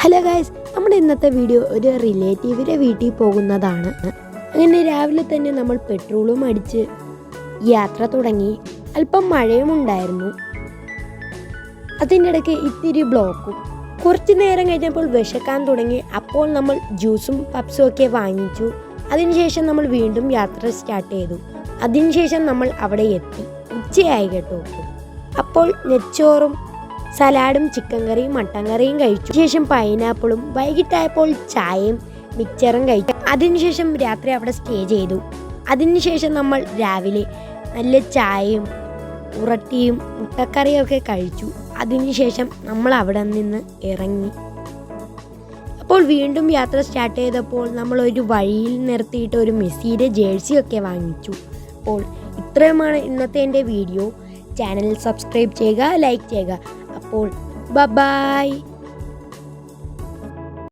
Hello guys, നമ്മുടെ ഇന്നത്തെ video ഒരു റിലേറ്റീവിൻ്റെ വീട്ടിൽ പോകുന്നതാണ്. അങ്ങനെ രാവിലെ തന്നെ നമ്മൾ പെട്രോളും അടിച്ച് യാത്ര തുടങ്ങി. അല്പം മഴയും ഉണ്ടായിരുന്നു. അതിൻ്റെ ഇടയ്ക്ക് ഇത്തിരി ബ്ലോക്കും. കുറച്ച് നേരം കഴിഞ്ഞപ്പോൾ വിശക്കാൻ തുടങ്ങി. അപ്പോൾ നമ്മൾ ജ്യൂസും പപ്സും ഒക്കെ വാങ്ങിച്ചു. അതിനുശേഷം നമ്മൾ വീണ്ടും യാത്ര സ്റ്റാർട്ട് ചെയ്തു. അതിനുശേഷം നമ്മൾ അവിടെ എത്തി. ഉച്ചയായി കേട്ടോ. അപ്പോൾ നെച്ചോറും സലാഡും ചിക്കൻ കറിയും മട്ടൻ കറിയും കഴിച്ചു. ശേഷം പൈനാപ്പിളും, വൈകിട്ടായപ്പോൾ ചായയും മിക്സറും കഴിച്ചു. അതിനുശേഷം രാത്രി അവിടെ സ്റ്റേ ചെയ്തു. അതിനുശേഷം നമ്മൾ രാവിലെ നല്ല ചായയും ഉറട്ടിയും മുട്ടക്കറിയും ഒക്കെ കഴിച്ചു. അതിനുശേഷം നമ്മൾ അവിടെ നിന്ന് ഇറങ്ങി. അപ്പോൾ വീണ്ടും യാത്ര സ്റ്റാർട്ട് ചെയ്തപ്പോൾ നമ്മൾ ഒരു വഴിയിൽ നിർത്തിയിട്ട് ഒരു മെസ്സിയുടെ ജേഴ്സി ഒക്കെ വാങ്ങിച്ചു. അപ്പോൾ ഇത്രയുമാണ് ഇന്നത്തെ എൻ്റെ വീഡിയോ. ചാനൽ സബ്സ്ക്രൈബ് ചെയ്യുക, ലൈക്ക് ചെയ്യുക. അപ്പോൾ ബൈ.